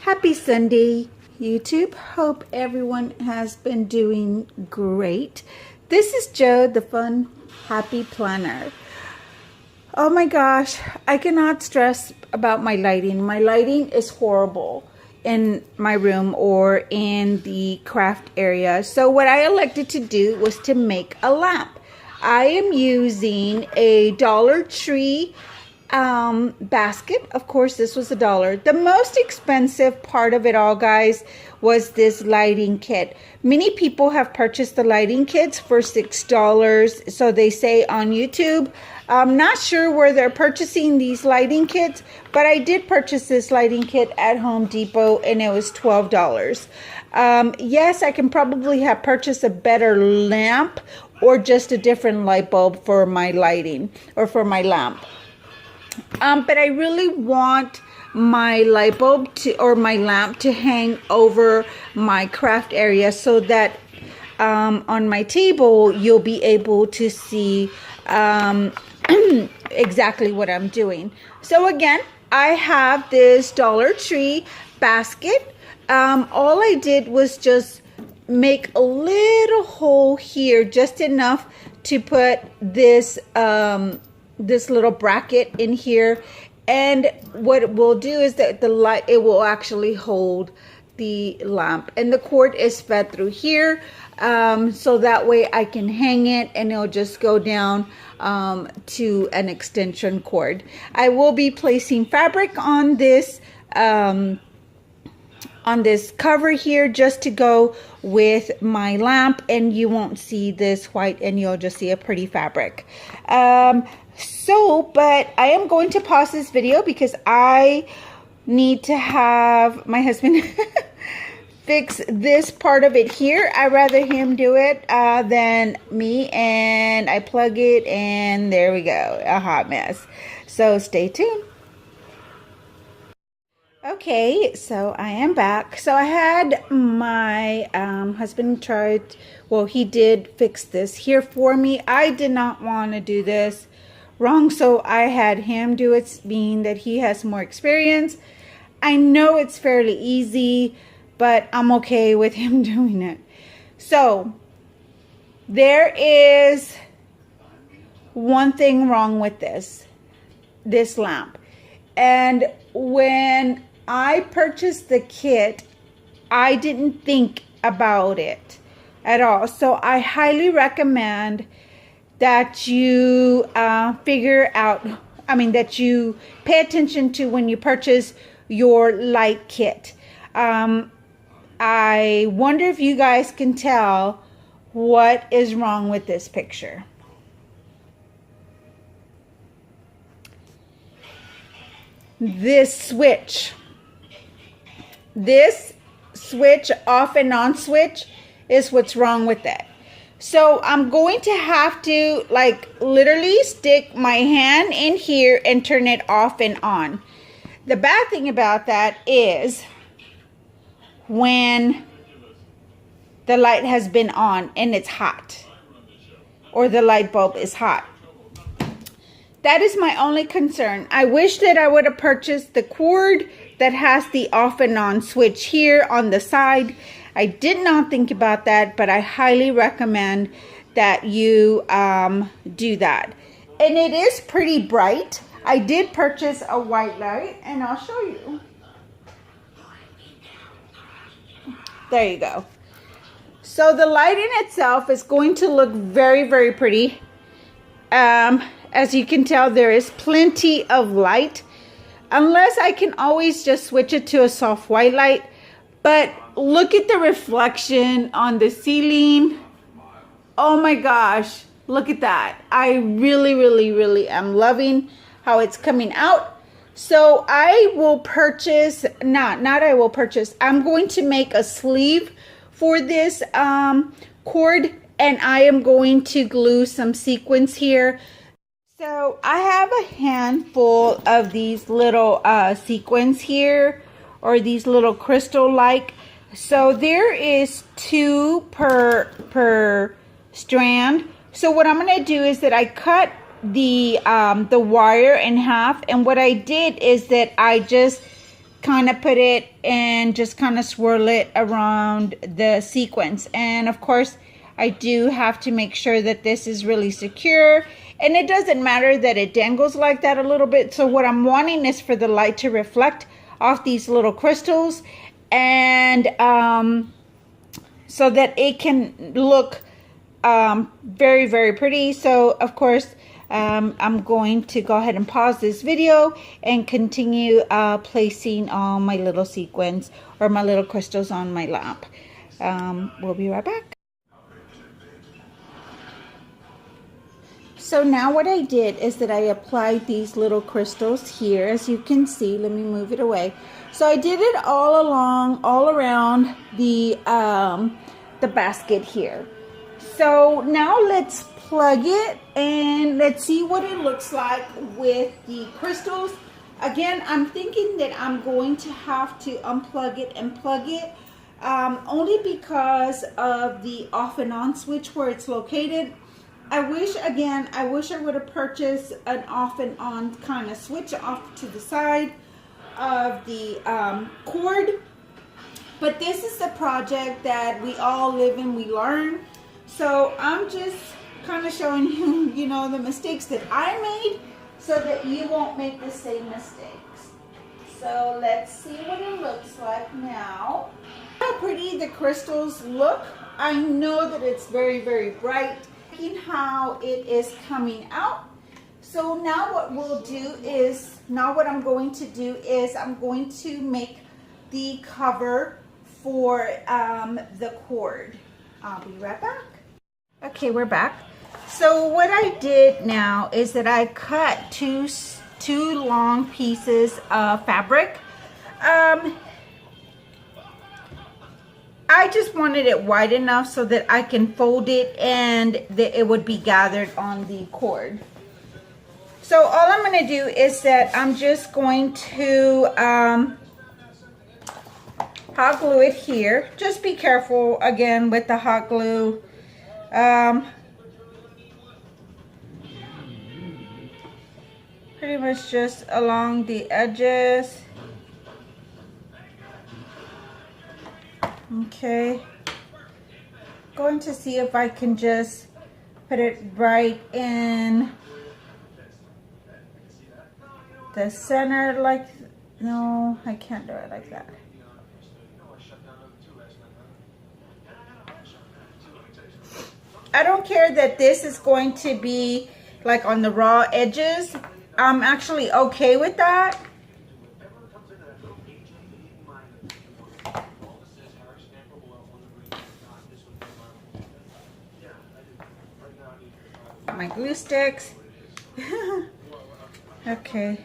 Happy Sunday, YouTube. Hope everyone has been doing great. This is Joe, the Fun Happy Planner. Oh my gosh, I cannot stress about my lighting. My lighting is horrible in my room or in the craft area. So what I elected to do was to make a lamp. I am using a Dollar Tree basket. Of course, this was $1. The most expensive part of it all, guys, was this lighting kit. Many people have purchased the lighting kits for $6, so they say on YouTube. I'm not sure where they're purchasing these lighting kits, but I did purchase this lighting kit at Home Depot and it was $12. Yes, I can probably have purchased a better lamp or just a different light bulb for my lighting or for my lamp. But I really want my light bulb or my lamp to hang over my craft area so that on my table you'll be able to see exactly what I'm doing. So again, I have this Dollar Tree basket. All I did was just make a little hole here, just enough to put this this little bracket in here, and what it will do is that the light, it will actually hold the lamp, and the cord is fed through here, so that way I can hang it and it'll just go down to an extension cord. I will be placing fabric on this cover here just to go with my lamp, and you won't see this white and you'll just see a pretty fabric. But I am going to pause this video because I need to have my husband fix this part of it here. I'd rather him do it than me, and I plug it and there we go, a hot mess. So stay tuned. Okay, so I am back. So I had my husband he did fix this here for me. I did not want to do this wrong, so I had him do it, being that he has more experience. I know it's fairly easy, but I'm okay with him doing it. So there is one thing wrong with this lamp, and when I purchased the kit, I didn't think about it at all. So I highly recommend that you that you pay attention to when you purchase your light kit. I wonder if you guys can tell what is wrong with this picture. This switch off and on switch is what's wrong with it. So I'm going to have to literally stick my hand in here and turn it off and on. The bad thing about that is when the light has been on and it's hot, or the light bulb is hot. That is my only concern. I wish that I would have purchased the cord that has the off and on switch here on the side. I did not think about that, but I highly recommend that you do that. And it is pretty bright. I did purchase a white light, and I'll show you. There you go. So the lighting itself is going to look very, very pretty. As you can tell, there is plenty of light, unless I can always just switch it to a soft white light. But look at the reflection on the ceiling. Oh my gosh, look at that. I really, really, really am loving how it's coming out. So I will purchase, I'm going to make a sleeve for this cord, and I am going to glue some sequins here. So I have a handful of these little sequins here, or these little crystal-like. So there is 2 per strand. So what I'm going to do is that I cut the wire in half, and what I did is that I just kind of put it and just kind of swirl it around the sequence. And of course, I do have to make sure that this is really secure. And it doesn't matter that it dangles like that a little bit. So what I'm wanting is for the light to reflect off these little crystals, and so that it can look very, very pretty. So of course, I'm going to go ahead and pause this video and continue placing all my little sequins or my little crystals on my lamp. We'll be right back. So now what I did is that I applied these little crystals here, as you can see. Let me move it away. So I did it all around the basket here. So now let's plug it and let's see what it looks like with the crystals. Again, I'm thinking that I'm going to have to unplug it and plug it, only because of the off and on switch where it's located. I wish I would have purchased an off and on kind of switch off to the side of the cord. But this is a project that we all live and we learn. So I'm just kind of showing you, you know, the mistakes that I made so that you won't make the same mistakes. So let's see what it looks like now. How pretty the crystals look. I know that it's very, very bright. How it is coming out. So now what we'll do is, what I'm going to do is I'm going to make the cover for the cord. I'll be right back. Okay, we're back. So what I did now is that I cut two long pieces of fabric. I just wanted it wide enough so that I can fold it and that it would be gathered on the cord. So all I'm going to do is that I'm just going to hot glue it here. Just be careful again with the hot glue. Pretty much just along the edges. Okay, going to see if I can just put it right in the center, like, no, I can't do it like that. I don't care that this is going to be like on the raw edges. I'm actually okay with that. My glue sticks. Okay.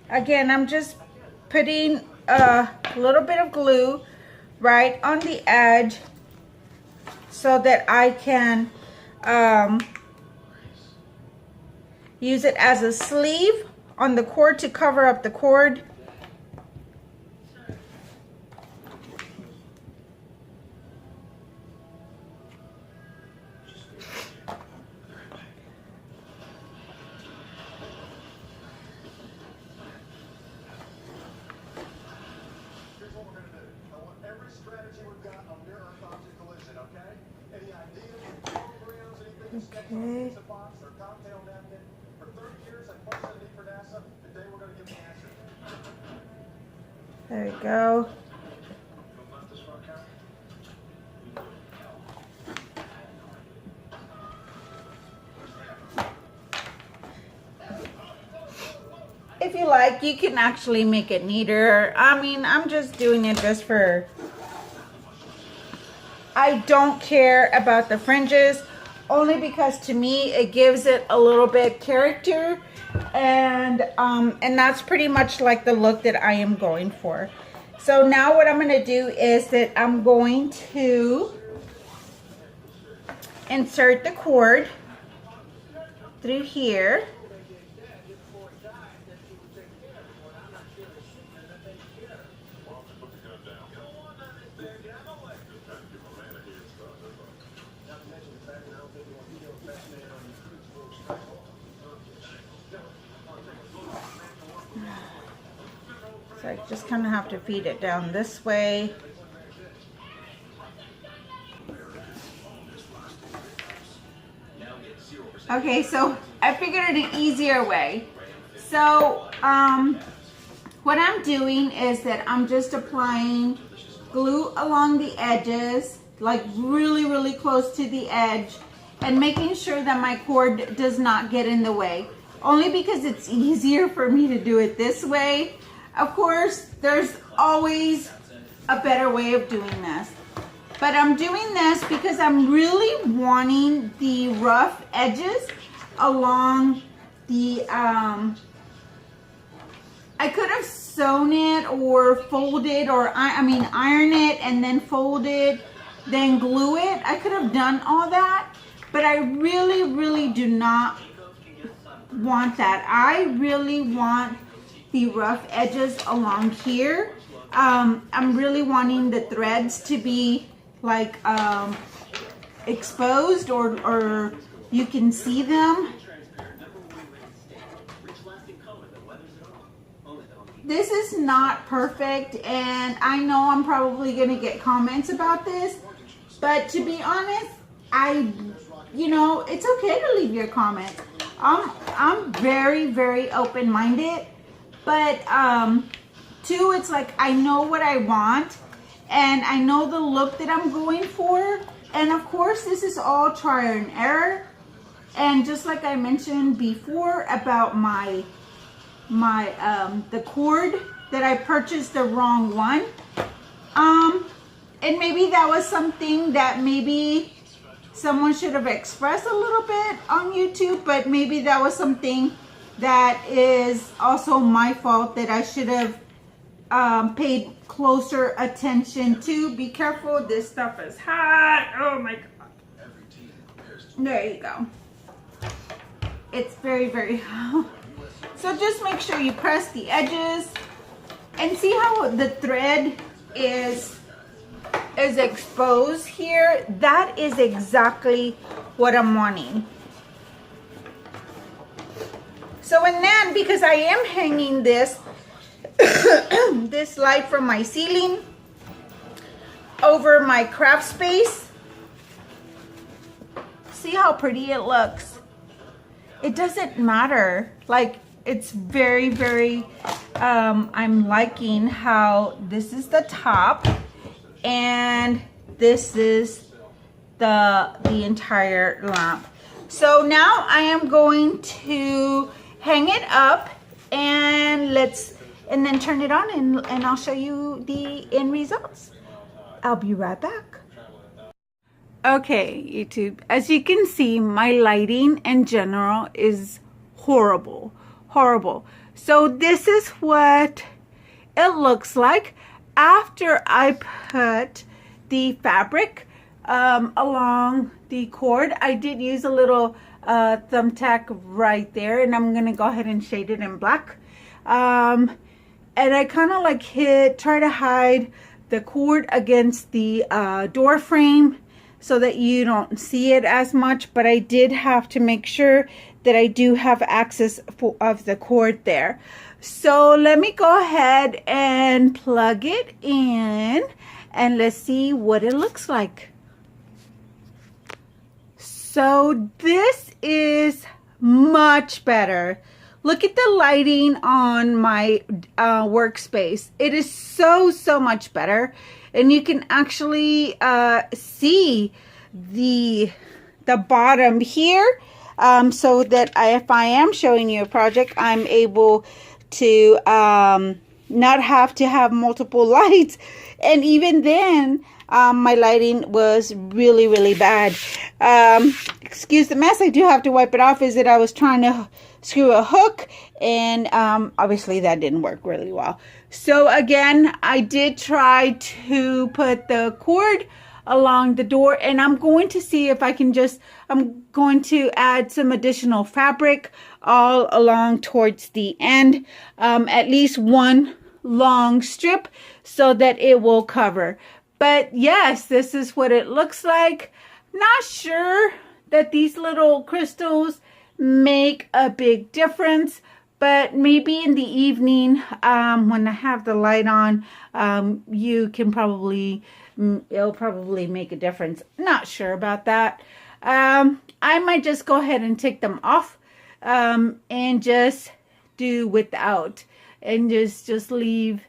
Again, I'm just putting a little bit of glue right on the edge so that I can use it as a sleeve on the cord to cover up the cord. Okay. There we go. If you like, you can actually make it neater. I mean, I'm just doing it just for... I don't care about the fringes, only because to me it gives it a little bit character, and that's pretty much like the look that I am going for. So now what I'm going to do is that I'm going to insert the cord through here. So I just kind of have to feed it down this way. Okay, so I figured an easier way. So what I'm doing is that I'm just applying glue along the edges, like really close to the edge, and making sure that my cord does not get in the way. Only because it's easier for me to do it this way. Of course, there's always a better way of doing this. But I'm doing this because I'm really wanting the rough edges along the, I could have sewn it or folded, or I mean iron it and then fold it, then glue it. I could have done all that, but I really do not want that. I really want the rough edges along here. I'm really wanting the threads to be like exposed, or you can see them. This is not perfect, and I know I'm probably gonna get comments about this, but to be honest, you know, it's okay to leave your comment. I'm very open-minded, but two, it's like I know what I want, and I know the look that I'm going for, and of course this is all trial and error. And just like I mentioned before about the cord, that I purchased the wrong one, and maybe that was something that maybe someone should have expressed a little bit on YouTube, but maybe that was something that is also my fault, that I should have paid closer attention to. Be careful, this stuff is hot. Oh my God. There you go. It's very hot. So just make sure you press the edges and see how the thread is exposed here. That is exactly what I'm wanting. So, and then because I am hanging this this light from my ceiling over my craft space, see how pretty it looks. It doesn't matter, like it's very I'm liking how this is the top and this is the entire lamp. So now I am going to hang it up and then turn it on, and I'll show you the end results. I'll be right back. Okay, YouTube, as you can see, my lighting in general is horrible. So this is what it looks like after I put the fabric along the cord. I did use a little thumbtack right there, and I'm gonna go ahead and shade it in black. And I kind of like try to hide the cord against the door frame so that you don't see it as much, but I did have to make sure that I do have access of the cord there. So let me go ahead and plug it in, and let's see what it looks like. So this is much better. Look at the lighting on my workspace. It is so much better, and you can actually see the bottom here, so that if I am showing you a project, I'm able to not have to have multiple lights. And even then, my lighting was really bad. Excuse the mess. I do have to wipe it off. Is that I was trying to screw a hook, and obviously that didn't work really well. So again, I did try to put the cord along the door, and I'm going to see if I can I'm going to add some additional fabric all along towards the end, at least one long strip, so that it will cover. But yes, this is what it looks like. Not sure that these little crystals make a big difference, but maybe in the evening, when I have the light on, you can probably, it'll probably make a difference. Not sure about that. I might just go ahead and take them off, and just do without, and just leave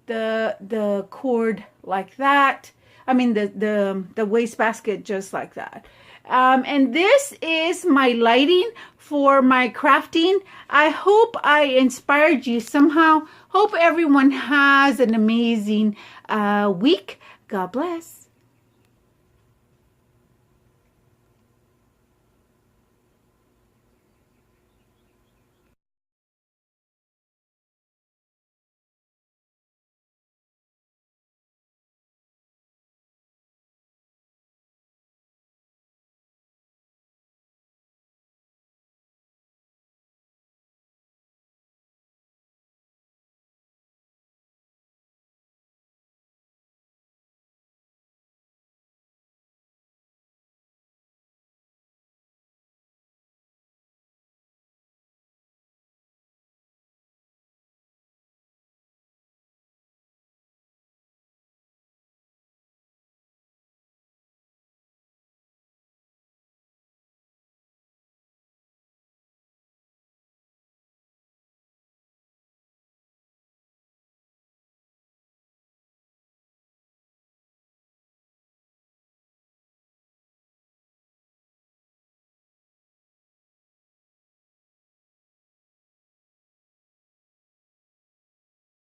the cord like that. I mean the wastebasket just like that. And this is my lighting for my crafting. I hope I inspired you somehow. Hope everyone has an amazing week. God bless.